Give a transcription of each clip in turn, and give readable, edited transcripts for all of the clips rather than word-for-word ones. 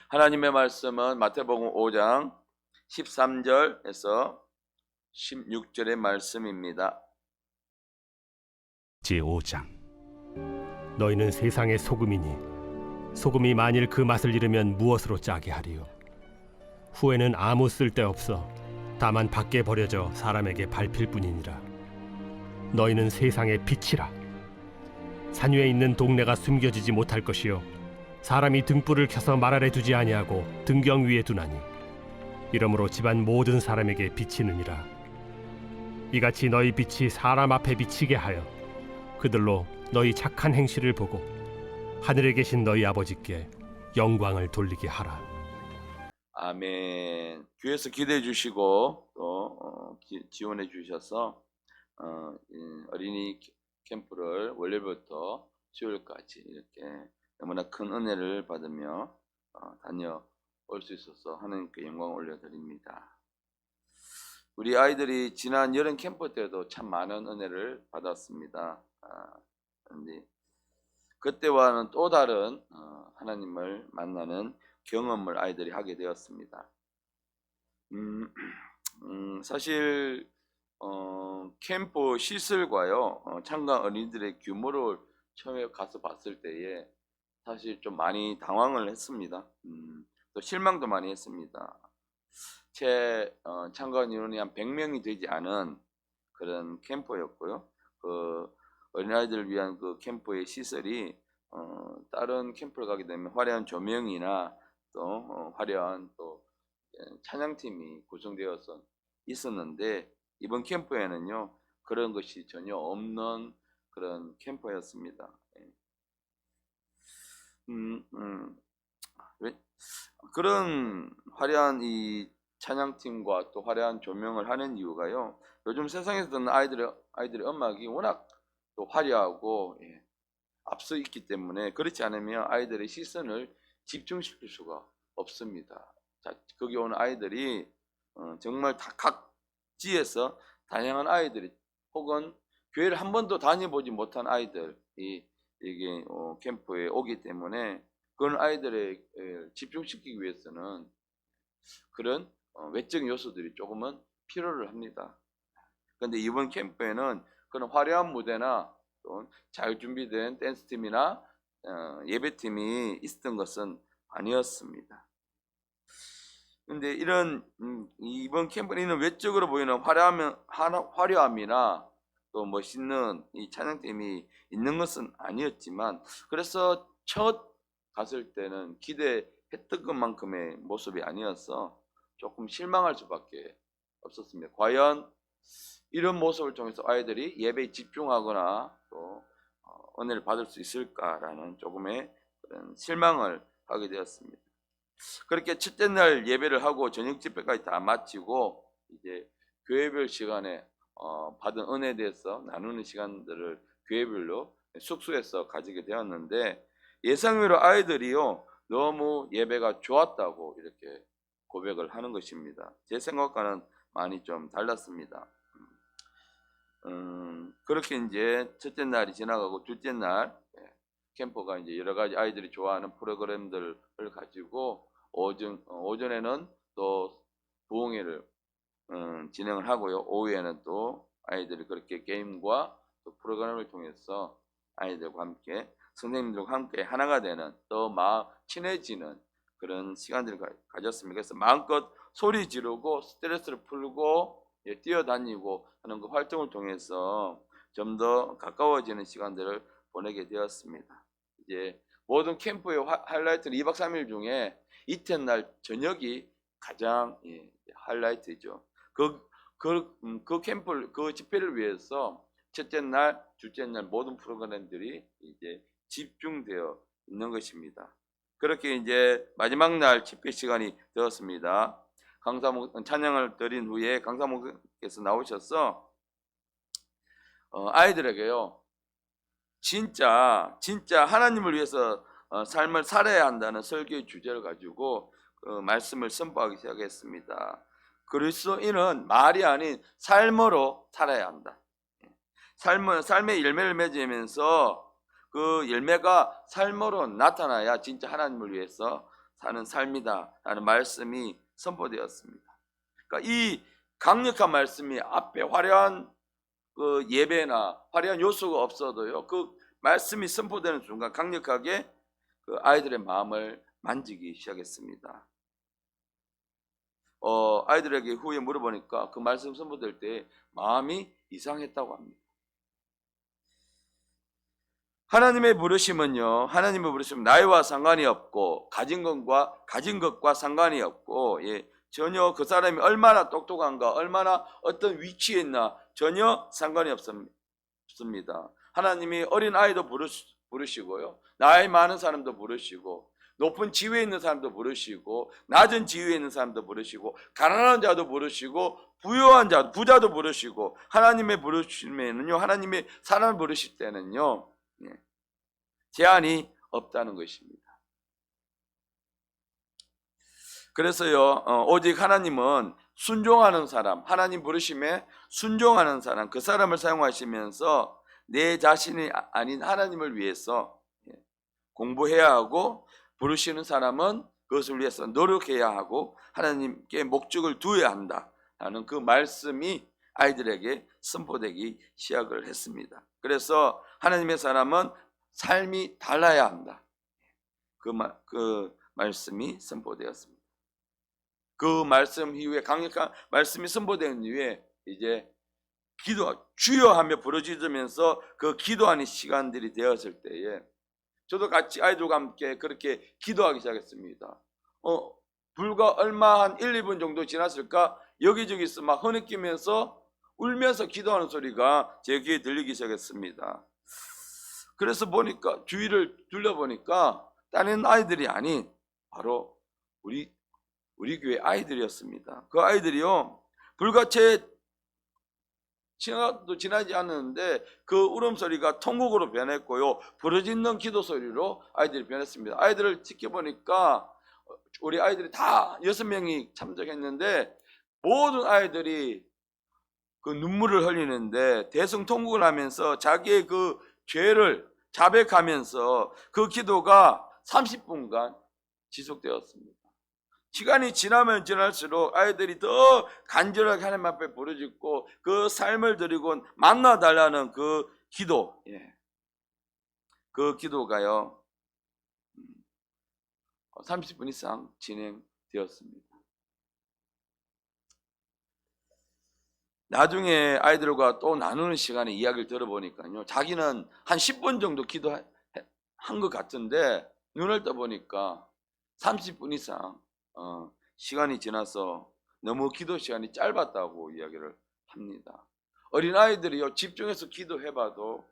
하나님의 말씀은 마태복음 5장 13절에서 16절의 말씀입니다. 제5장 너희는 세상의 소금이니 소금이 만일 그 맛을 잃으면 무엇으로 짜게 하리요? 후에는 아무 쓸데없어 다만 밖에 버려져 사람에게 밟힐 뿐이니라. 너희는 세상의 빛이라. 산 위에 있는 동네가 숨겨지지 못할 것이요 사람이 등불을 켜서 말 아래 두지 아니하고 등경 위에 두나니 이러므로 집안 모든 사람에게 비치느니라. 이같이 너희 빛이 사람 앞에 비치게 하여 그들로 너희 착한 행실을 보고 하늘에 계신 너희 아버지께 영광을 돌리게 하라. 아멘. 교회에서 기도해 주시고 또 지원해 주셔서 어린이 캠프를 월요일부터 수요일까지 이렇게 너무나 큰 은혜를 받으며 다녀올 수 있어서 하나님께 영광을 올려드립니다. 우리 아이들이 지난 여름 캠프 때도 참 많은 은혜를 받았습니다. 그런데 그때와는 또 다른 하나님을 만나는 경험을 아이들이 하게 되었습니다. 사실 캠프 시설과요 참가 어린이들의 규모를 처음에 가서 봤을 때에 사실 좀 많이 당황을 했습니다. 또 실망도 많이 했습니다. 제 참가원 인원이 한 100명이 되지 않은 그런 캠프였고요. 그 어린아이들을 위한 그 캠프의 시설이 다른 캠프를 가게 되면 화려한 조명이나 또 화려한 또 찬양팀이 구성되어서 있었는데 이번 캠프에는요 그런 것이 전혀 없는 그런 캠프였습니다. 그런 화려한 이 찬양팀과 또 화려한 조명을 하는 이유가요. 요즘 세상에서 듣는 아이들의 음악이 워낙 또 화려하고 앞서 있기 때문에 그렇지 않으면 아이들의 시선을 집중시킬 수가 없습니다. 자, 거기 오는 아이들이 정말 다 각지에서 다양한 아이들이 혹은 교회를 한 번도 다녀보지 못한 아이들이 이게 캠프에 오기 때문에 그런 아이들을 집중시키기 위해서는 그런 외적인 요소들이 조금은 필요를 합니다. 그런데 이번 캠프에는 그런 화려한 무대나 또 잘 준비된 댄스팀이나 예배팀이 있었던 것은 아니었습니다. 그런데 이런 이번 캠프는 외적으로 보이는 화려함이나 또 멋있는 이 찬양팀이 있는 것은 아니었지만 그래서 첫 갔을 때는 기대했던 것만큼의 모습이 아니어서 조금 실망할 수밖에 없었습니다. 과연 이런 모습을 통해서 아이들이 예배에 집중하거나 또 은혜를 받을 수 있을까라는 조금의 그런 실망을 하게 되었습니다. 그렇게 첫째 날 예배를 하고 저녁 집회까지 다 마치고 이제 교회별 시간에 받은 은혜에 대해서 나누는 시간들을 교회별로 숙소에서 가지게 되었는데 예상외로 아이들이요 너무 예배가 좋았다고 이렇게 고백을 하는 것입니다. 제 생각과는 많이 좀 달랐습니다. 그렇게 이제 첫째 날이 지나가고 둘째 날 캠프가 이제 여러 가지 아이들이 좋아하는 프로그램들을 가지고 오전에는 또 부흥회를 진행을 하고요. 오후에는 또 아이들이 그렇게 게임과 또 프로그램을 통해서 아이들과 함께 선생님들과 함께 하나가 되는 또 친해지는 그런 시간들을 가졌습니다. 그래서 마음껏 소리 지르고 스트레스를 풀고 뛰어다니고 하는 그 활동을 통해서 좀 더 가까워지는 시간들을 보내게 되었습니다. 이제 모든 캠프의 하이라이트는 2박 3일 중에 이튿날 저녁이 가장 하이라이트죠. 그 캠프를 그 집회를 위해서 첫째 날, 둘째 날 모든 프로그램들이 이제 집중되어 있는 것입니다. 그렇게 이제 마지막 날 집회 시간이 되었습니다. 찬양을 드린 후에 강사 목사께서 나오셔서 아이들에게요 진짜 하나님을 위해서 삶을 살아야 한다는 설교의 주제를 가지고 말씀을 선포하기 시작했습니다. 그리스도인은 말이 아닌 삶으로 살아야 한다. 삶의 열매를 맺으면서 그 열매가 삶으로 나타나야 진짜 하나님을 위해서 사는 삶이다라는 말씀이 선포되었습니다. 그러니까 이 강력한 말씀이 앞에 화려한 그 예배나 화려한 요소가 없어도요, 그 말씀이 선포되는 순간 강력하게 그 아이들의 마음을 만지기 시작했습니다. 아이들에게 후에 물어보니까 그 말씀 선포될 때 마음이 이상했다고 합니다. 하나님의 부르심은요, 하나님의 부르심은 나이와 상관이 없고 가진 것과 상관이 없고, 전혀 그 사람이 얼마나 똑똑한가, 얼마나 어떤 위치에 있나 전혀 상관이 없습니다. 하나님이 어린 아이도 부르시고요, 나이 많은 사람도 부르시고, 높은 지위에 있는 사람도 부르시고, 낮은 지위에 있는 사람도 부르시고, 가난한 자도 부르시고, 부유한 자, 부자도 부르시고, 하나님의 부르심에는요, 하나님의 사람을 부르실 때는요, 제한이 없다는 것입니다. 그래서요, 오직 하나님은 순종하는 사람, 하나님 부르심에 순종하는 사람, 그 사람을 사용하시면서 내 자신이 아닌 하나님을 위해서 공부해야 하고, 부르시는 사람은 그것을 위해서 노력해야 하고 하나님께 목적을 두어야 한다라는 그 말씀이 아이들에게 선포되기 시작을 했습니다. 그래서 하나님의 사람은 삶이 달라야 한다. 그 말씀이 선포되었습니다. 그 말씀 이후에, 강력한 말씀이 선포된 이후에 이제 주여 하며 부르짖으면서 그 기도하는 시간들이 되었을 때에 저도 같이 아이들과 함께 그렇게 기도하기 시작했습니다. 불과 얼마 한 1, 2분 정도 지났을까 여기저기서 막 흐느끼면서 울면서 기도하는 소리가 제 귀에 들리기 시작했습니다. 그래서 보니까 주위를 둘러보니까 다른 아이들이 아닌 바로 우리 교회 아이들이었습니다. 그 아이들이요, 불과 시간도 지나지 않았는데 그 울음소리가 통곡으로 변했고요, 부르짖는 기도 소리로 아이들이 변했습니다. 아이들을 지켜보니까 우리 아이들이 다 6명이 참석했는데 모든 아이들이 그 눈물을 흘리는데 대성통곡을 하면서 자기의 그 죄를 자백하면서 그 기도가 30분간 지속되었습니다. 시간이 지나면 지날수록 아이들이 더 간절하게 하나님 앞에 부르짖고 그 삶을 드리고 만나달라는 그 기도, 그 기도가요 30분 이상 진행되었습니다. 나중에 아이들과 또 나누는 시간에 이야기를 들어보니까요, 자기는 한 10분 정도 기도한 것 같은데 눈을 떠보니까 30분 이상 시간이 지나서 너무 기도 시간이 짧았다고 이야기를 합니다. 어린아이들이요, 집중해서 기도해봐도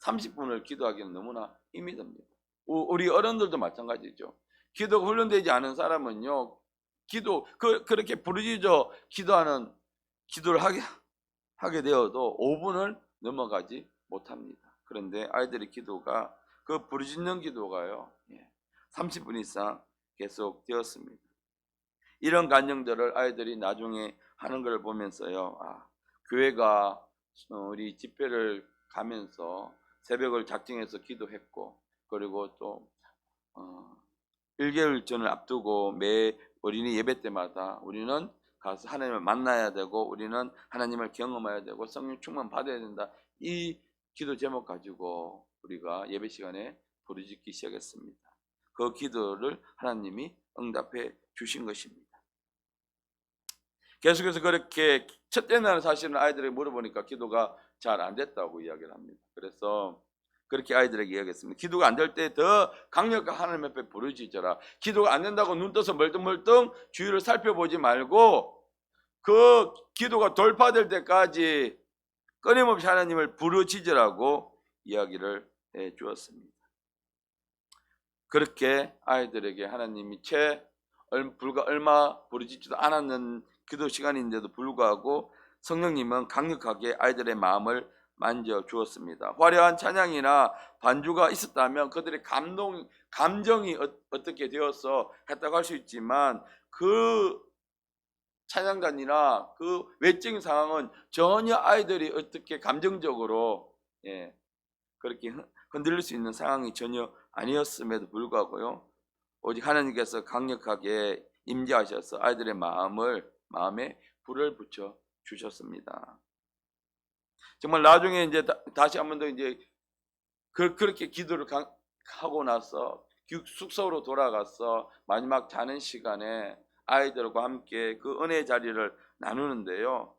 30분을 기도하기는 너무나 힘이 듭니다. 우리 어른들도 마찬가지죠. 기도가 훈련되지 않은 사람은요, 그렇게 부르짖어 기도를 하게 되어도 5분을 넘어가지 못합니다. 그런데 아이들의 기도가, 그 부르짖는 기도가요 30분 이상 계속되었습니다. 이런 간증들을 아이들이 나중에 하는 걸 보면서요, 교회가 우리 집회를 가면서 새벽을 작정해서 기도했고, 그리고 또 1개월 전을 앞두고 매 어린이 예배 때마다 우리는 가서 하나님을 만나야 되고, 우리는 하나님을 경험해야 되고 성령 충만 받아야 된다, 이 기도 제목 가지고 우리가 예배 시간에 부르짖기 시작했습니다. 그 기도를 하나님이 응답해 주신 것입니다. 계속해서 그렇게 첫째 날은 사실은 아이들에게 물어보니까 기도가 잘 안 됐다고 이야기를 합니다. 그래서 그렇게 아이들에게 이야기했습니다. 기도가 안 될 때 더 강력한 하나님 앞에 부르짖어라. 기도가 안 된다고 눈 떠서 멀뚱멀뚱 주위를 살펴보지 말고 그 기도가 돌파될 때까지 끊임없이 하나님을 부르짖으라고 이야기를 해 주었습니다. 그렇게 아이들에게 하나님이 불과 얼마 부르짖지도 않았는 기도 시간인데도 불구하고 성령님은 강력하게 아이들의 마음을 만져 주었습니다. 화려한 찬양이나 반주가 있었다면 그들의 감정이 어떻게 되어서 했다고 할 수 있지만, 그 찬양단이나 그 외적인 상황은 전혀 아이들이 어떻게 감정적으로 그렇게 흔들릴 수 있는 상황이 전혀 아니었음에도 불구하고요, 오직 하나님께서 강력하게 임재하셔서 아이들의 마음에 불을 붙여 주셨습니다. 정말 나중에 이제 다시 한 번 더 이제 그렇게 기도를 하고 나서 숙소로 돌아가서 마지막 자는 시간에 아이들과 함께 그 은혜의 자리를 나누는데요.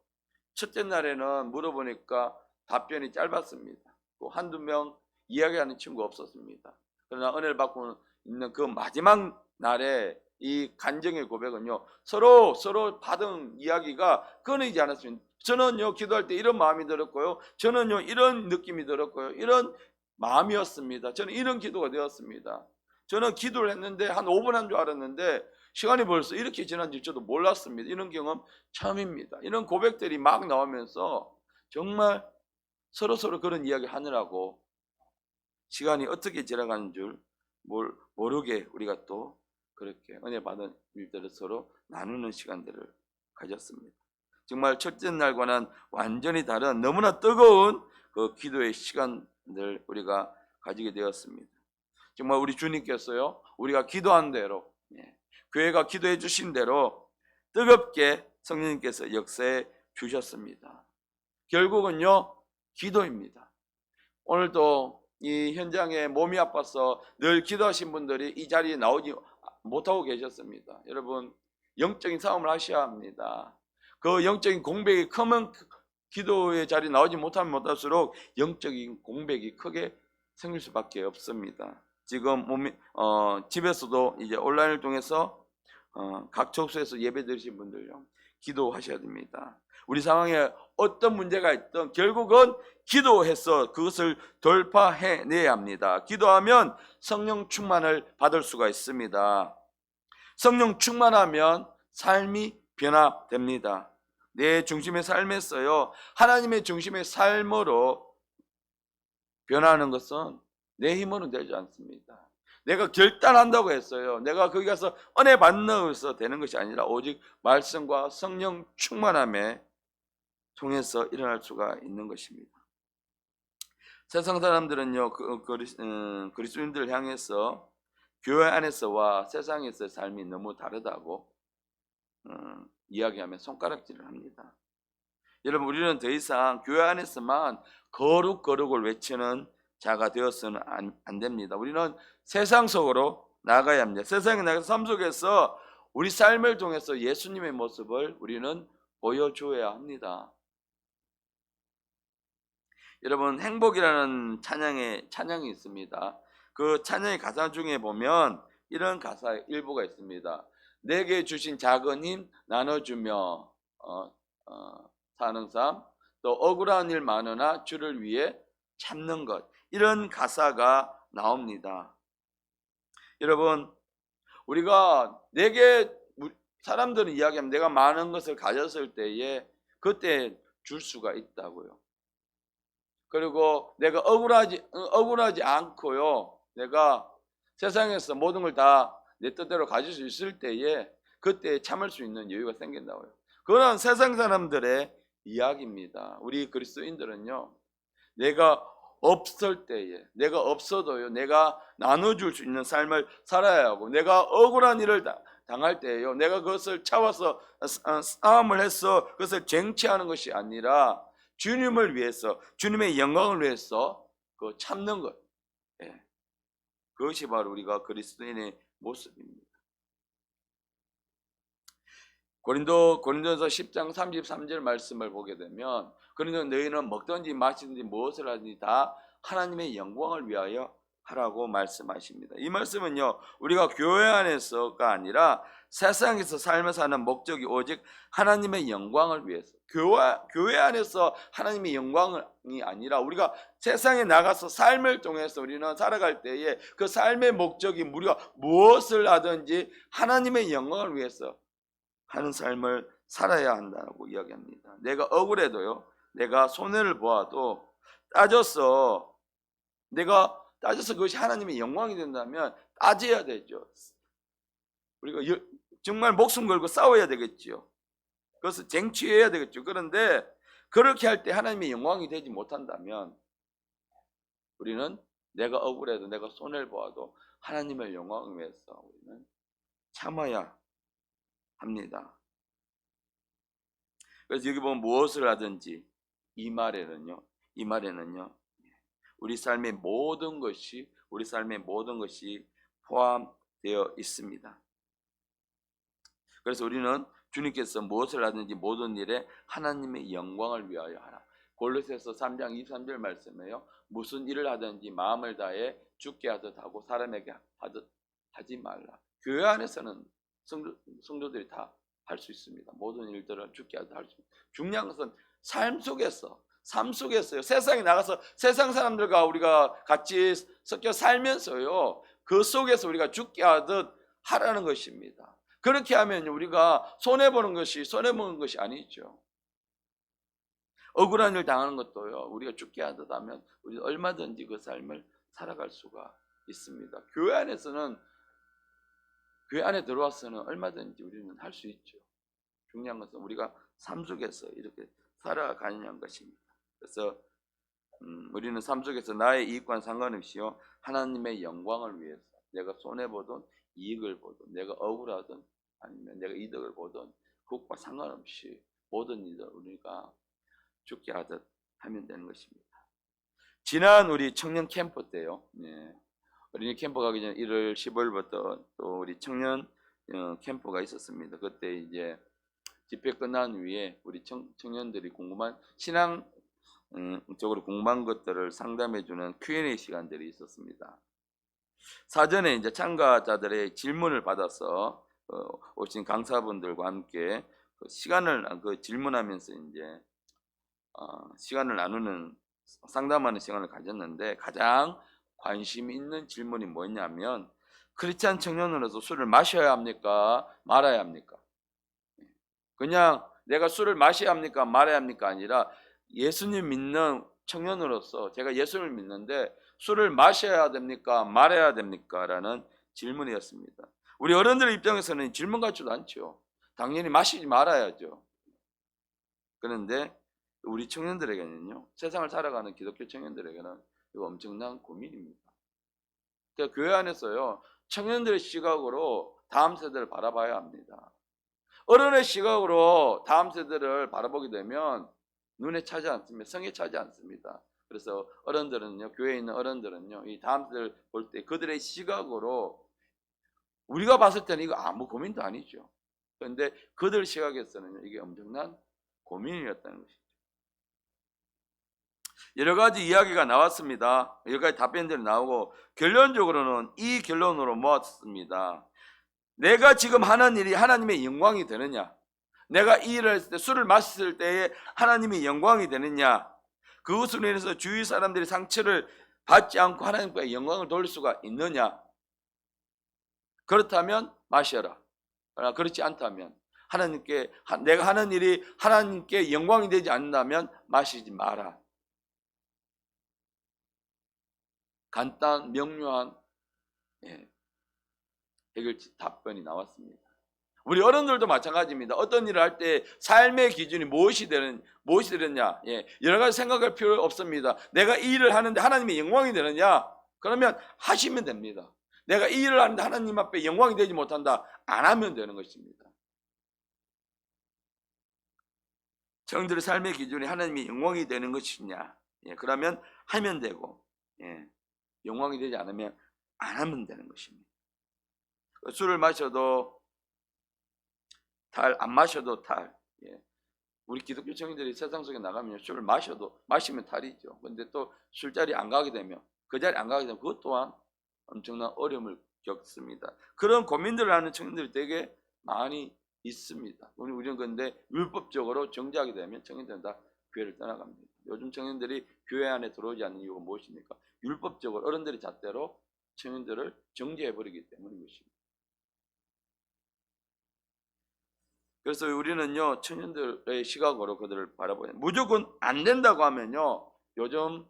첫째 날에는 물어보니까 답변이 짧았습니다. 또 한두 명 이야기하는 친구 없었습니다. 그러나 은혜를 받고 있는 그 마지막 날에 이 간증의 고백은요, 서로 받은 이야기가 끊이지 않았습니다. 저는요, 기도할 때 이런 마음이 들었고요, 저는요, 이런 느낌이 들었고요, 이런 마음이었습니다. 저는 이런 기도가 되었습니다. 저는 기도를 했는데 한 5분 한 줄 알았는데 시간이 벌써 이렇게 지난지 저도 몰랐습니다. 이런 경험 처음입니다. 이런 고백들이 막 나오면서 정말 서로 그런 이야기 하느라고 시간이 어떻게 지나가는 줄 모르게 우리가 또 그렇게 은혜 받은 일들을 서로 나누는 시간들을 가졌습니다. 정말 첫째 날과는 완전히 다른 너무나 뜨거운 그 기도의 시간들 우리가 가지게 되었습니다. 정말 우리 주님께서요, 우리가 기도한 대로, 교회가 기도해 주신 대로 뜨겁게 성령님께서 역사해 주셨습니다. 결국은요, 기도입니다. 오늘도 이 현장에 몸이 아파서 늘 기도하신 분들이 이 자리에 나오지 못하고 계셨습니다. 여러분, 영적인 싸움을 하셔야 합니다. 그 영적인 공백이 크면 기도의 자리에 나오지 못하면 못할수록 영적인 공백이 크게 생길 수밖에 없습니다. 지금 집에서도 이제 온라인을 통해서 각 촉소에서 예배 드리신 분들요, 기도하셔야 됩니다. 우리 상황에 어떤 문제가 있든 결국은 기도해서 그것을 돌파해내야 합니다. 기도하면 성령 충만을 받을 수가 있습니다. 성령 충만하면 삶이 변화됩니다. 내 중심의 삶에서요, 하나님의 중심의 삶으로 변화하는 것은 내 힘으로는 되지 않습니다. 내가 결단한다고 했어요. 내가 거기 가서 은혜 받는다고 되는 것이 아니라 오직 말씀과 성령 충만함에 통해서 일어날 수가 있는 것입니다. 세상 사람들은요, 그리스도인들을 향해서 교회 안에서와 세상에서의 삶이 너무 다르다고 이야기하며 손가락질을 합니다. 여러분, 우리는 더 이상 교회 안에서만 거룩을 외치는 자가 되어서는 안 됩니다. 우리는 세상 속으로 나가야 합니다. 세상에 나가서 삶 속에서 우리 삶을 통해서 예수님의 모습을 우리는 보여줘야 합니다. 여러분, 행복이라는 찬양이 있습니다. 그 찬양의 가사 중에 보면 이런 가사의 일부가 있습니다. 내게 주신 작은 힘 나눠주며 사는 삶, 또 억울한 일 많으나 주를 위해 참는 것, 이런 가사가 나옵니다. 여러분, 우리가 사람들은 이야기하면 내가 많은 것을 가졌을 때에 그때 줄 수가 있다고요. 그리고 내가 억울하지 않고요, 내가 세상에서 모든 걸 다 내 뜻대로 가질 수 있을 때에 그때 참을 수 있는 여유가 생긴다고요. 그런 세상 사람들의 이야기입니다. 우리 그리스도인들은요, 내가 없을 때에, 내가 없어도요, 내가 나눠줄 수 있는 삶을 살아야 하고, 내가 억울한 일을 당할 때에요, 내가 그것을 참아서 싸움을 해서 그것을 쟁취하는 것이 아니라 주님을 위해서, 주님의 영광을 위해서 그 참는 것, 그것이 바로 우리가 그리스도인의 모습입니다. 고린도서 10장 33절 말씀을 보게 되면, 그러나 너희는 먹든지 마시든지 무엇을 하든지 다 하나님의 영광을 위하여 하라고 말씀하십니다. 이 말씀은요, 우리가 교회 안에서가 아니라 세상에서 삶을 사는 목적이 오직 하나님의 영광을 위해서, 교회 안에서 하나님의 영광이 아니라 우리가 세상에 나가서 삶을 통해서 우리는 살아갈 때에 그 삶의 목적이 우리가 무엇을 하든지 하나님의 영광을 위해서 하는 삶을 살아야 한다고 이야기합니다. 내가 억울해도요, 내가 손해를 보아도 따져서 그것이 하나님의 영광이 된다면 따져야 되죠. 우리가 정말 목숨 걸고 싸워야 되겠지요. 그것을 쟁취해야 되겠죠. 그런데 그렇게 할 때 하나님의 영광이 되지 못한다면 우리는 내가 억울해도 내가 손해를 보아도 하나님의 영광을 위해서 우리는 참아야 합니다. 그래서 여기 보면 무엇을 하든지 이 말에는요 우리 삶의 모든 것이 포함되어 있습니다. 그래서 우리는 주님께서 무엇을 하든지 모든 일에 하나님의 영광을 위하여 하라. 골로새서 3장 23절 말씀에요. 무슨 일을 하든지 마음을 다해 주께 하듯 하고 사람에게 하듯 하지 말라. 교회 안에서는 성도들이 다 할 수 있습니다. 모든 일들을 주께 하듯 할 수 있습니다. 중요한 것은 삶 속에서요. 세상에 나가서 세상 사람들과 우리가 같이 섞여 살면서요. 그 속에서 우리가 주께 하듯 하라는 것입니다. 그렇게 하면 우리가 손해보는 것이 아니죠. 억울한 일 당하는 것도요. 우리가 주께 하듯 하면 우리 얼마든지 그 삶을 살아갈 수가 있습니다. 교회 안에 들어와서는 얼마든지 우리는 할 수 있죠. 중요한 것은 우리가 삶 속에서 이렇게 살아가느냐는 것입니다. 그래서 우리는 삶 속에서 나의 이익과는 상관없이요. 하나님의 영광을 위해서 내가 손해보든 이익을 보든 내가 억울하든 아니면 내가 이득을 보든 그것과 상관없이 모든 일을 우리가 죽게 하듯 하면 되는 것입니다. 지난 우리 청년 캠프 때요. 어린이 캠프 가기 전에 1월 15일부터 또 우리 청년 캠프가 있었습니다. 그때 이제 집회 끝난 후에 우리 청년들이 궁금한 신앙 쪽으로 궁금한 것들을 상담해주는 Q&A 시간들이 있었습니다. 사전에 이제 참가자들의 질문을 받아서 오신 강사분들과 함께 시간을 질문하면서 이제 시간을 나누는 상담하는 시간을 가졌는데 가장 관심 있는 질문이 뭐냐면 크리스찬 청년으로서 술을 마셔야 합니까? 말아야 합니까? 그냥 내가 술을 마셔야 합니까? 말아야 합니까? 아니라 예수님 믿는 청년으로서 제가 예수를 믿는데 술을 마셔야 됩니까? 말아야 됩니까? 라는 질문이었습니다. 우리 어른들 입장에서는 질문 같지도 않죠. 당연히 마시지 말아야죠. 그런데 우리 청년들에게는요, 세상을 살아가는 기독교 청년들에게는 이거 엄청난 고민입니다. 그러니까 교회 안에서요, 청년들의 시각으로 다음 세대를 바라봐야 합니다. 어른의 시각으로 다음 세대를 바라보게 되면 눈에 차지 않습니다. 성에 차지 않습니다. 그래서 어른들은요, 교회에 있는 어른들은요, 이 다음 세대를 볼 때 그들의 시각으로 우리가 봤을 때는 이거 아무 고민도 아니죠. 그런데 그들 시각에서는 이게 엄청난 고민이었다는 것이죠. 여러 가지 이야기가 나왔습니다. 여러 가지 답변들이 나오고 결론적으로는 이 결론으로 모았습니다. 내가 지금 하는 일이 하나님의 영광이 되느냐? 내가 이 일을 했을 때 술을 마셨을 때에 하나님의 영광이 되느냐? 그것으로 인해서 주위 사람들이 상처를 받지 않고 하나님께 영광을 돌릴 수가 있느냐? 그렇다면 마셔라. 그러나 그렇지 않다면 하나님께 내가 하는 일이 하나님께 영광이 되지 않는다면 마시지 마라. 간단 명료한 해결책 답변이 나왔습니다. 우리 어른들도 마찬가지입니다. 어떤 일을 할 때 삶의 기준이 무엇이 되느냐, 여러 가지 생각할 필요 없습니다. 내가 이 일을 하는데 하나님의 영광이 되느냐? 그러면 하시면 됩니다. 내가 이 일을 하는데 하나님 앞에 영광이 되지 못한다, 안 하면 되는 것입니다. 청년들의 삶의 기준이 하나님의 영광이 되는 것이냐? 그러면 하면 되고, 영광이 되지 않으면 안 하면 되는 것입니다. 술을 마셔도 탈, 안 마셔도 탈. 우리 기독교 청년들이 세상 속에 나가면 술을 마시면 탈이죠. 그런데 또 술자리 안 가게 되면 그 자리 안 가게 되면 그것 또한 엄청난 어려움을 겪습니다. 그런 고민들을 하는 청년들이 되게 많이 있습니다. 우리는 그런데 율법적으로 정지하게 되면 청년들은 다 교회를 떠나갑니다. 요즘 청년들이 교회 안에 들어오지 않는 이유가 무엇입니까? 율법적으로 어른들의 잣대로 청년들을 정지해버리기 때문인 것입니다. 그래서 우리는요, 청년들의 시각으로 그들을 바라보는, 무조건 안 된다고 하면요, 요즘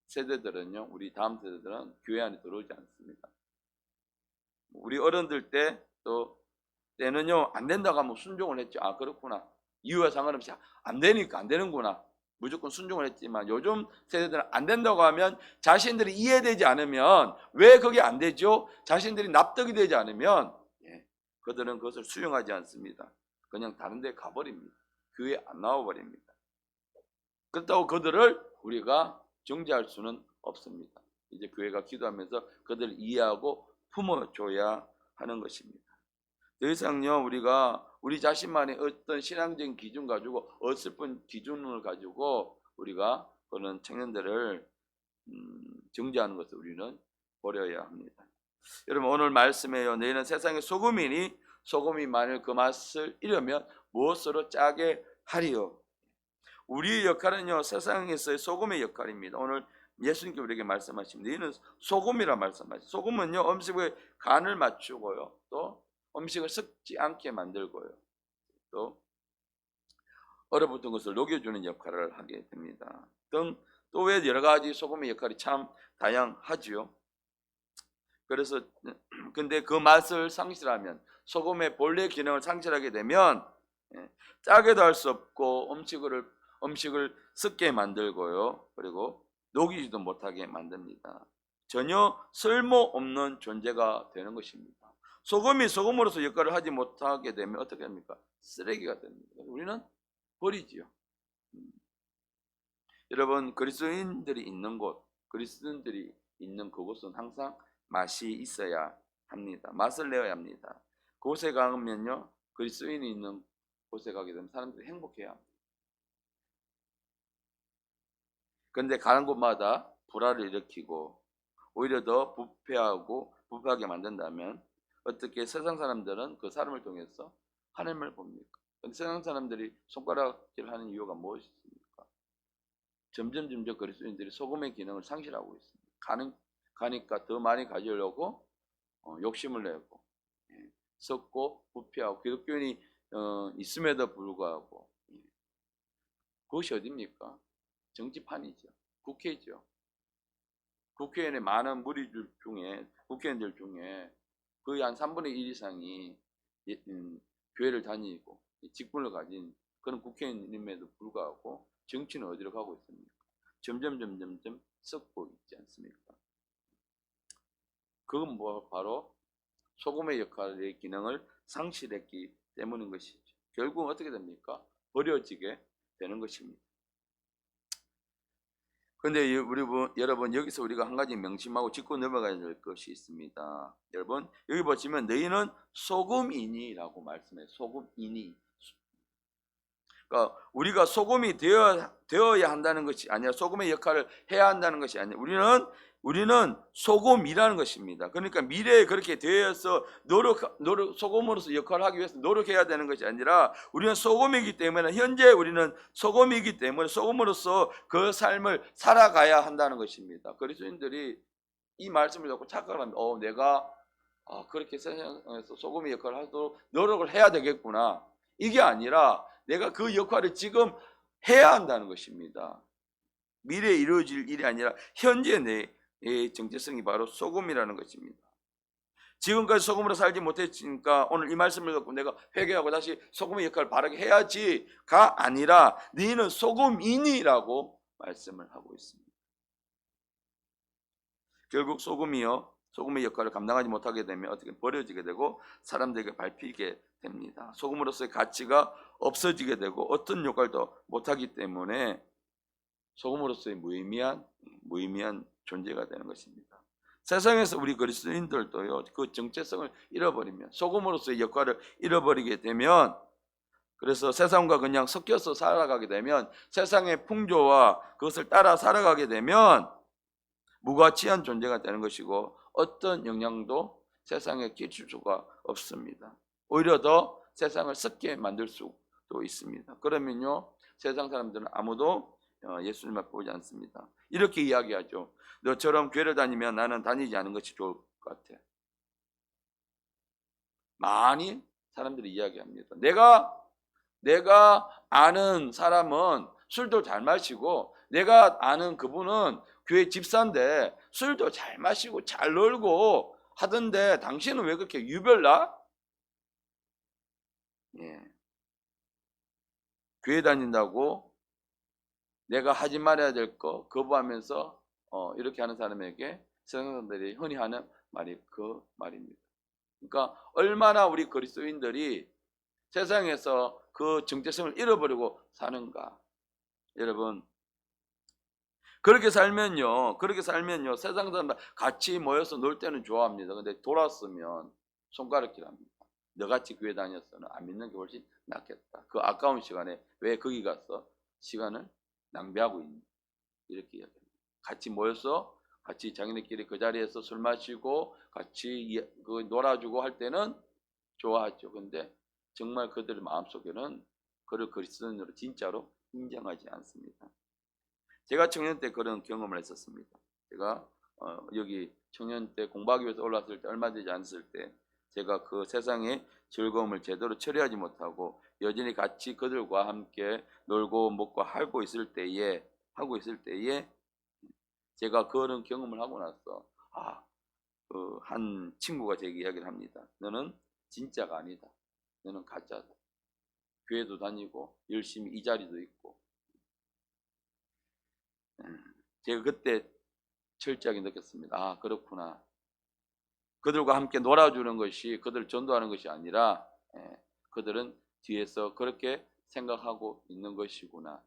세대들은요, 우리 다음 세대들은 교회 안에 들어오지 않습니다. 우리 어른들 때는요, 안 된다고 하면 순종을 했죠. 아, 그렇구나. 이유와 상관없이 안 되니까 안 되는구나. 무조건 순종을 했지만 요즘 세대들은 안 된다고 하면 자신들이 이해되지 않으면 왜 그게 안 되죠? 자신들이 납득이 되지 않으면 그들은 그것을 수용하지 않습니다. 그냥 다른 데 가버립니다. 교회에 안 나와버립니다. 그렇다고 그들을 우리가 정죄할 수는 없습니다. 이제 교회가 기도하면서 그들을 이해하고 품어줘야 하는 것입니다. 더 이상요 우리가 우리 자신만의 어떤 신앙적인 기준 가지고 어설픈 기준을 가지고 우리가 그런 청년들을 정죄하는 것을 우리는 버려야 합니다. 여러분 오늘 말씀에요. 너희는 세상의 소금이니 소금이 만일 그 맛을 잃으면 무엇으로 짜게 하리요. 우리의 역할은요 세상에서의 소금의 역할입니다. 오늘 예수님께 우리에게 말씀하십니다. 너희는 소금이라 말씀하십니다. 소금은요 음식의 간을 맞추고요 또 음식을 썩지 않게 만들고요 또 얼어붙은 것을 녹여주는 역할을 하게 됩니다. 또 왜 여러 가지 소금의 역할이 참 다양하지요. 그래서 근데 그 맛을 상실하면 소금의 본래 기능을 상실하게 되면 짜게도 할 수 없고 음식을 썩게 만들고요 그리고 녹이지도 못하게 만듭니다. 전혀 쓸모없는 존재가 되는 것입니다. 소금이 소금으로서 역할을 하지 못하게 되면 어떻게 합니까? 쓰레기가 됩니다. 우리는 버리지요. 여러분 그리스도인들이 있는 곳, 그리스도인들이 있는 그곳은 항상 맛이 있어야 합니다. 맛을 내어야 합니다. 그곳에 가면요 그리스도인이 있는 곳에 가게 되면 사람들이 행복해야 합니다. 그런데 가는 곳마다 불화를 일으키고 오히려 더 부패하게 만든다면 어떻게 세상 사람들은 그 사람을 통해서 하나님을 봅니까? 세상 사람들이 손가락질 하는 이유가 무엇입니까? 점점 그리스도인들이 소금의 기능을 상실하고 있습니다. 가니까 더 많이 가지려고 욕심을 내고 썩고 부패하고 기독교인이 있음에도 불구하고 그것이 어디입니까? 정치판이죠. 국회죠. 국회의원의 많은 무리들 중에 국회의원들 중에 거의 한 3분의 1 이상이 교회를 다니고 직분을 가진 그런 국회의원임에도 불구하고 정치는 어디로 가고 있습니까? 점점 썩고 있지 않습니까? 그건 바로 소금의 역할의 기능을 상실했기 때문인 것이죠. 결국 어떻게 됩니까? 버려지게 되는 것입니다. 그런데 여러분 여기서 우리가 한 가지 명심하고 짚고 넘어가야 될 것이 있습니다. 여러분 여기 보시면 너희는 소금이니라고 말씀해요. 소금이니. 그러니까 우리가 소금이 되어야 한다는 것이 아니라 소금의 역할을 해야 한다는 것이 아니라 우리는 소금이라는 것입니다. 그러니까 미래에 그렇게 되어서 소금으로서 역할을 하기 위해서 노력해야 되는 것이 아니라 우리는 소금이기 때문에 현재 우리는 소금이기 때문에 소금으로서 그 삶을 살아가야 한다는 것입니다. 그리스도인들이 이 말씀을 듣고 착각을 합니다. 내가 그렇게 세상에서 소금의 역할을 하도록 노력을 해야 되겠구나. 이게 아니라 내가 그 역할을 지금 해야 한다는 것입니다. 미래에 이루어질 일이 아니라 현재 내 정체성이 바로 소금이라는 것입니다. 지금까지 소금으로 살지 못했으니까 오늘 이 말씀을 듣고 내가 회개하고 다시 소금의 역할을 바르게 해야지가 아니라 너희는 소금이니라고 말씀을 하고 있습니다. 결국 소금의 역할을 감당하지 못하게 되면 어떻게 버려지게 되고 사람들에게 밟히게 됩니다. 소금으로서의 가치가 없어지게 되고 어떤 역할도 못하기 때문에 소금으로서의 무의미한 존재가 되는 것입니다. 세상에서 우리 그리스도인들도요 그 정체성을 잃어버리면 소금으로서의 역할을 잃어버리게 되면 그래서 세상과 그냥 섞여서 살아가게 되면 세상의 풍조와 그것을 따라 살아가게 되면 무가치한 존재가 되는 것이고 어떤 영향도 세상에 끼칠 수가 없습니다. 오히려 더 세상을 썩게 만들 수도 있습니다. 그러면요 세상 사람들은 아무도 예수님을 보지 않습니다. 이렇게 이야기하죠. 너처럼 교회를 다니면 나는 다니지 않은 것이 좋을 것 같아. 많이 사람들이 이야기합니다. 내가 아는 사람은 술도 잘 마시고 내가 아는 그분은 교회 집사인데 술도 잘 마시고 잘 놀고 하던데 당신은 왜 그렇게 유별나? 교회 다닌다고 내가 하지 말아야 될 거 거부하면서 이렇게 하는 사람에게 세상 사람들이 흔히 하는 말이 그 말입니다. 그러니까 얼마나 우리 그리스도인들이 세상에서 그 정체성을 잃어버리고 사는가. 여러분, 그렇게 살면요 세상 사람들 같이 모여서 놀 때는 좋아합니다. 근데 돌았으면 손가락질 합니다. 너같이 교회 다녔으면 안 믿는 게 훨씬 낫겠다. 그 아까운 시간에 왜 거기 가서 시간을 낭비하고 있는, 이렇게 이야기합니다. 같이 모여서 같이 자기네끼리 그 자리에서 술 마시고 같이 놀아주고 할 때는 좋아하죠. 근데 정말 그들의 마음속에는 그를 그리스도인으로 진짜로 인정하지 않습니다. 제가 청년 때 그런 경험을 했었습니다. 제가 여기 청년 때 공부하기 위해서 올랐을 때 얼마 되지 않았을 때 제가 그 세상의 즐거움을 제대로 처리하지 못하고 여전히 같이 그들과 함께 놀고 먹고 하고 있을 때에 제가 그런 경험을 하고 나서 한 친구가 제게 이야기를 합니다. 너는 진짜가 아니다. 너는 가짜다. 교회도 다니고 열심히 이 자리도 있고. 제가 그때 철저하게 느꼈습니다. 그렇구나. 그들과 함께 놀아주는 것이 그들을 전도하는 것이 아니라 그들은 뒤에서 그렇게 생각하고 있는 것이구나.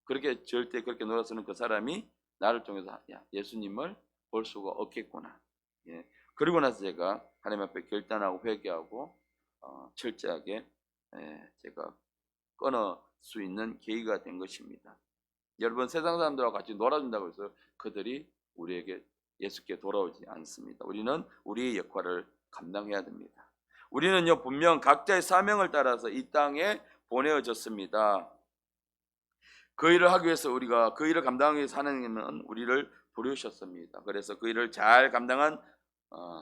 그렇게 절대 그렇게 놀아서는 그 사람이 나를 통해서 예수님을 볼 수가 없겠구나. 그리고 나서 제가 하나님 앞에 결단하고 회개하고 철저하게 제가 끊을 수 있는 계기가 된 것입니다. 여러분, 세상 사람들하고 같이 놀아준다고 해서 그들이 우리에게 예수께 돌아오지 않습니다. 우리는 우리의 역할을 감당해야 됩니다. 우리는요 분명 각자의 사명을 따라서 이 땅에 보내어졌습니다. 그 일을 하기 위해서 우리가 그 일을 감당하기 위해서 하나님은 우리를 부르셨습니다. 그래서 그 일을 잘 감당한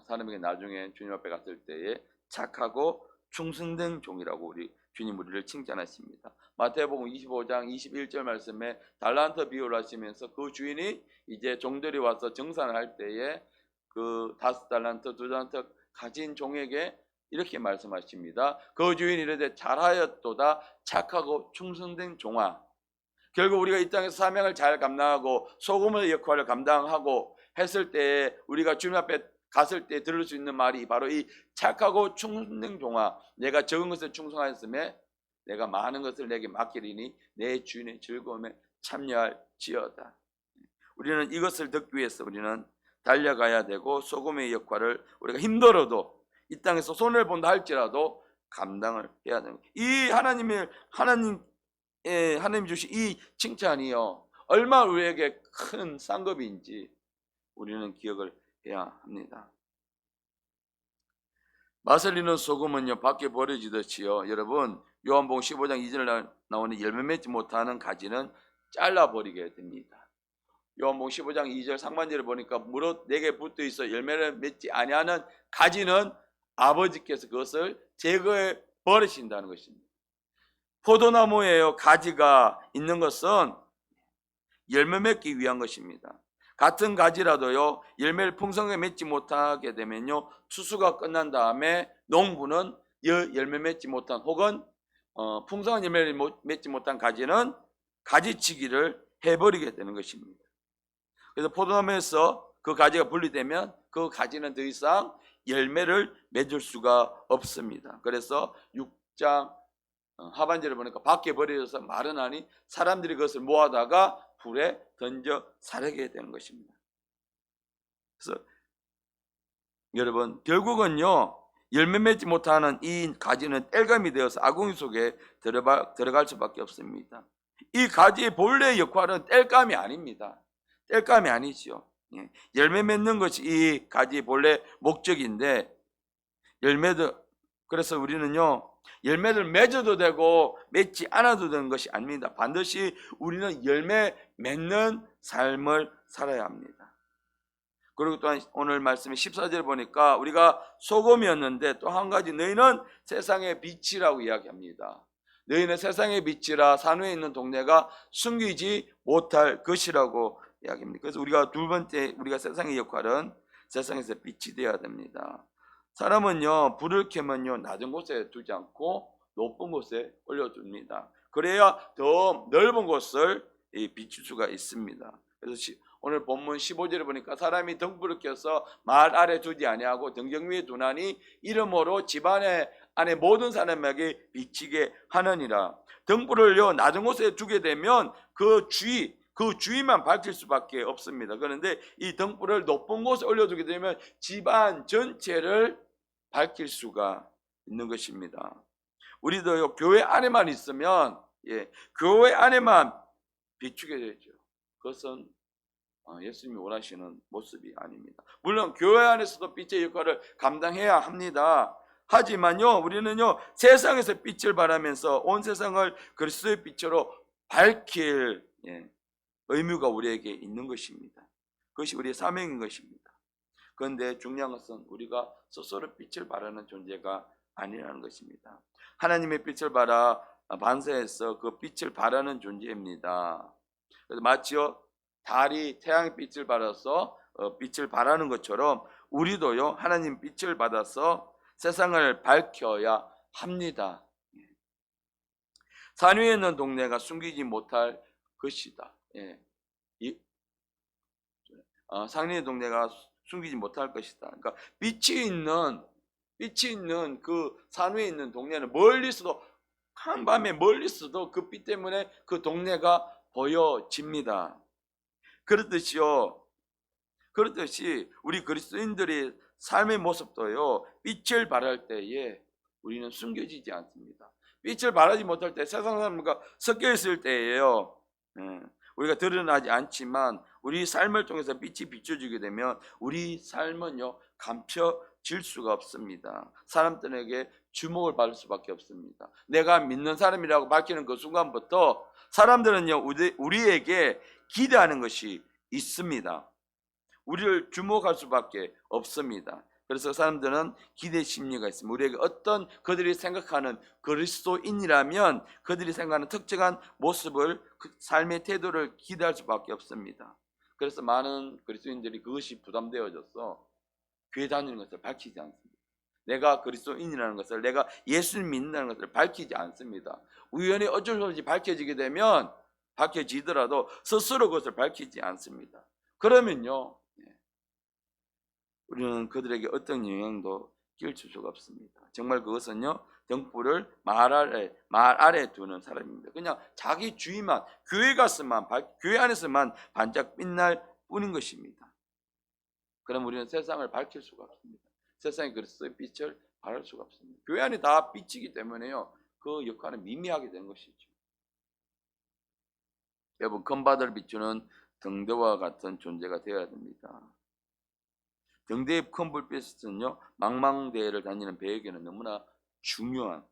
사람에게 나중에 주님 앞에 갔을 때에 착하고 충성된 종이라고 주님 우리를 칭찬하십니다. 마태복음 25장 21절 말씀에 달란트 비유를 하시면서 그 주인이 이제 종들이 와서 정산을 할 때에 그 5달란트 2달란트 가진 종에게 이렇게 말씀하십니다. 그 주인이 이르되 잘하였도다 착하고 충성된 종아. 결국 우리가 이 땅에서 사명을 잘 감당하고 소금의 역할을 감당하고 했을 때 우리가 주님 앞에 갔을 때 들을 수 있는 말이 바로 이 착하고 충성된 종아. 내가 적은 것을 충성하였음에 내가 많은 것을 내게 맡기리니 내 주인의 즐거움에 참여할지어다. 우리는 이것을 듣기 위해서 우리는 달려가야 되고 소금의 역할을 우리가 힘들어도 이 땅에서 손해를 본다 할지라도 감당을 해야 되는 거예요. 이 하나님 주신 이 칭찬이요 얼마 우리에게 큰 상급인지 우리는 기억을 해야 합니다. 맛을 잃는 소금은요 밖에 버려지듯이요 여러분 요한복음 15장 2절에 나오는 열매 맺지 못하는 가지는 잘라버리게 됩니다. 요한복음 15장 2절 상반절을 보니까 무릇 내게 붙어있어 열매를 맺지 아니하는 가지는 아버지께서 그것을 제거해 버리신다는 것입니다. 포도나무에요 가지가 있는 것은 열매 맺기 위한 것입니다. 같은 가지라도요 열매를 풍성하게 맺지 못하게 되면요 추수가 끝난 다음에 농부는 열매 맺지 못한 혹은 풍성한 열매를 맺지 못한 가지는 가지치기를 해버리게 되는 것입니다. 그래서 포도나무에서 그 가지가 분리되면 그 가지는 더 이상 열매를 맺을 수가 없습니다. 그래서 6장 하반절을 보니까 밖에 버려져서 마르나니 사람들이 그것을 모아다가 불에 던져 사르게 되는 것입니다. 그래서 여러분 결국은요 열매 맺지 못하는 이 가지는 땔감이 되어서 아궁이 속에 들어갈 수밖에 없습니다. 이 가지의 본래의 역할은 땔감이 아닙니다. 땔감이 아니죠. 열매 맺는 것이 이 가지의 본래 목적인데 그래서 우리는요 열매를 맺어도 되고 맺지 않아도 되는 것이 아닙니다. 반드시 우리는 열매 맺는 삶을 살아야 합니다. 그리고 또한 오늘 말씀의 14절 보니까 우리가 소금이었는데 또 한 가지 너희는 세상의 빛이라고 이야기합니다. 너희는 세상의 빛이라 산후에 있는 동네가 숨기지 못할 것이라고 이야기합니다. 그래서 우리가 두 번째 우리가 세상의 역할은 세상에서 빛이 되어야 됩니다. 사람은요 불을 켜면요 낮은 곳에 두지 않고 높은 곳에 올려둡니다. 그래야 더 넓은 곳을 비출 수가 있습니다. 그래서 오늘 본문 15절에 보니까 사람이 등불을 켜서 말 아래 두지 아니하고 등경 위에 두나니 이러므로 집안에 안에 모든 사람에게 비치게 하느니라. 등불을요 낮은 곳에 두게 되면 그 주위만 밝힐 수밖에 없습니다. 그런데 이 등불을 높은 곳에 올려두게 되면 집안 전체를 밝힐 수가 있는 것입니다. 우리도요 교회 안에만 있으면 교회 안에만 비추게 되죠. 그것은 예수님이 원하시는 모습이 아닙니다. 물론 교회 안에서도 빛의 역할을 감당해야 합니다. 하지만요 우리는요 세상에서 빛을 발하면서 온 세상을 그리스도의 빛으로 밝힐 의무가 우리에게 있는 것입니다. 그것이 우리의 사명인 것입니다. 그런데 중요한 것은 우리가 스스로 빛을 발하는 존재가 아니라는 것입니다. 하나님의 빛을 발하 반사해서 그 빛을 발하는 존재입니다. 그래서 마치요 달이 태양의 빛을 받아서 빛을 발하는 것처럼 우리도요 하나님 빛을 받아서 세상을 밝혀야 합니다. 산 위에 있는 동네가 숨기지 못할 것이다. 산 위의 동네가 숨기지 못할 것이다. 그러니까 빛이 있는 그 산 위에 있는 동네는 멀리서도 한밤에 멀리서도 그 빛 때문에 그 동네가 보여집니다. 그렇듯이 우리 그리스도인들의 삶의 모습도요 빛을 발할 때에 우리는 숨겨지지 않습니다. 빛을 발하지 못할 때 세상 사람과 섞여 있을 때예요 우리가 드러나지 않지만 우리 삶을 통해서 빛이 비춰지게 되면 우리 삶은요 감춰질 수가 없습니다. 사람들에게 주목을 받을 수밖에 없습니다. 내가 믿는 사람이라고 밝히는 그 순간부터 사람들은요 우리에게 기대하는 것이 있습니다. 우리를 주목할 수밖에 없습니다. 그래서 사람들은 기대 심리가 있습니다. 우리에게 어떤 그들이 생각하는 그리스도인이라면 그들이 생각하는 특정한 모습을 그 삶의 태도를 기대할 수밖에 없습니다. 그래서 많은 그리스도인들이 그것이 부담되어져서 교회 다니는 것을 밝히지 않습니다. 내가 그리스도인이라는 것을, 내가 예수를 믿는다는 것을 밝히지 않습니다. 우연히 어쩔 수 없이 밝혀지더라도 스스로 그것을 밝히지 않습니다. 그러면요 우리는 그들에게 어떤 영향도 끼칠 수가 없습니다. 정말 그것은요 등불을 말 아래 두는 사람입니다. 그냥 자기 주위만 교회 안에서만 반짝 빛날 뿐인 것입니다. 그럼 우리는 세상을 밝힐 수가 없습니다. 세상에 그리스도의 빛을 발할 수가 없습니다. 교회 안에 다 빛이기 때문에요 그 역할은 미미하게 되는 것이죠. 여러분 금바다를 비추는 등대와 같은 존재가 되어야 됩니다. 등대의 큰 불빛은요 망망대해를 다니는 배에게는 너무나 중요한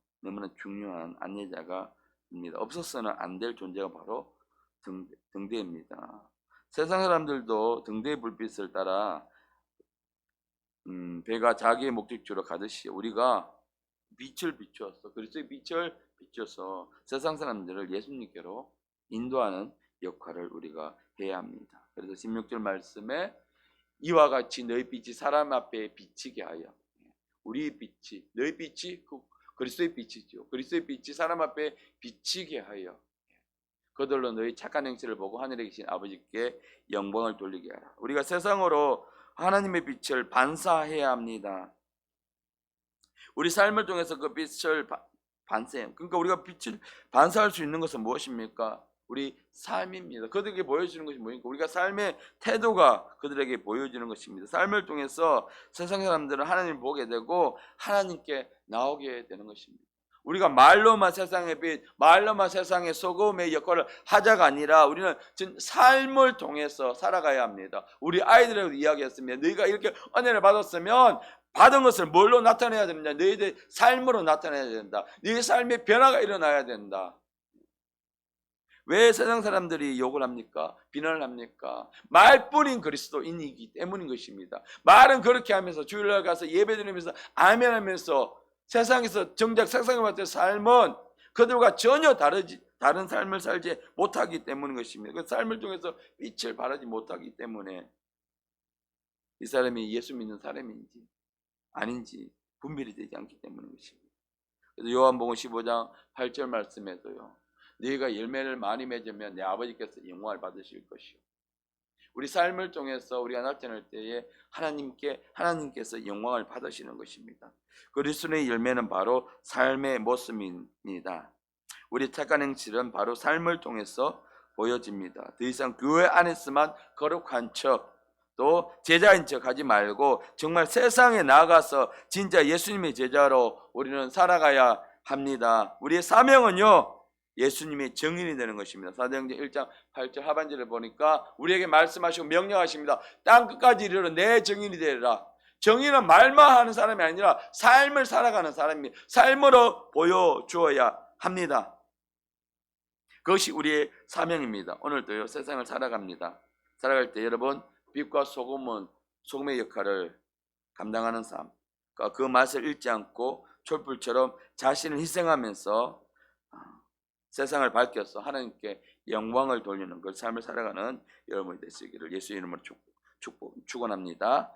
안내자가 입니다. 없어서는 안 될 존재가 바로 등대입니다. 세상 사람들도 등대의 불빛을 따라 배가 자기의 목적지로 가듯이 우리가 빛을 비추어서 그리스도의 빛을 비춰서 세상 사람들을 예수님께로 인도하는 역할을 우리가 해야 합니다. 그래서 16절 말씀에 이와 같이 너희 빛이 사람 앞에 비치게 하여 우리 빛이 너희 빛이 그리스도의 빛이죠. 그리스도의 빛이 사람 앞에 비치게 하여 그들로 너희 착한 행실을 보고 하늘에 계신 아버지께 영광을 돌리게 하라. 우리가 세상으로 하나님의 빛을 반사해야 합니다. 우리 삶을 통해서 그 빛을 그러니까 우리가 빛을 반사할 수 있는 것은 무엇입니까? 우리 삶입니다. 그들에게 보여주는 것이 뭐니까 우리가 삶의 태도가 그들에게 보여지는 것입니다. 삶을 통해서 세상 사람들은 하나님을 보게 되고 하나님께 나오게 되는 것입니다. 우리가 말로만 세상의 빛, 말로만 세상의 소금의 역할을 하자가 아니라 우리는 삶을 통해서 살아가야 합니다. 우리 아이들에게도 이야기했습니다. 너희가 이렇게 은혜를 받았으면 받은 것을 뭘로 나타내야 됩니다. 너희들 삶으로 나타내야 된다. 너희 삶의 변화가 일어나야 된다. 왜 세상 사람들이 욕을 합니까? 비난을 합니까? 말뿐인 그리스도인이기 때문인 것입니다. 말은 그렇게 하면서 주일날 가서 예배드리면서 아멘하면서 세상에서 정작 세상에 맞는 삶은 그들과 전혀 다른 삶을 살지 못하기 때문인 것입니다. 그 삶을 통해서 빛을 발하지 못하기 때문에 이 사람이 예수 믿는 사람인지 아닌지 분별이 되지 않기 때문인 것입니다. 그래서 요한복음 15장 8절 말씀에도요. 너희가 열매를 많이 맺으면 내 아버지께서 영광을 받으실 것이요. 우리 삶을 통해서 우리가 나타날 때에 하나님께서 영광을 받으시는 것입니다. 그리스도의 열매는 바로 삶의 모습입니다. 우리 착한 행실은 바로 삶을 통해서 보여집니다. 더 이상 교회 안에서만 거룩한 척, 또 제자인 척 하지 말고 정말 세상에 나가서 진짜 예수님의 제자로 우리는 살아가야 합니다. 우리의 사명은요, 예수님의 증인이 되는 것입니다. 사도행전 1장 8절 하반절을 보니까 우리에게 말씀하시고 명령하십니다. 땅 끝까지 이르러 내 증인이 되리라. 증인은 말만 하는 사람이 아니라 삶을 살아가는 사람입니다. 삶으로 보여주어야 합니다. 그것이 우리의 사명입니다. 오늘도요, 세상을 살아갑니다. 살아갈 때 여러분, 빛과 소금은 소금의 역할을 감당하는 삶, 그 맛을 잃지 않고 촛불처럼 자신을 희생하면서 세상을 밝혀서 하나님께 영광을 돌리는 그 삶을 살아가는 여러분이 되시기를 예수의 이름으로 축원합니다.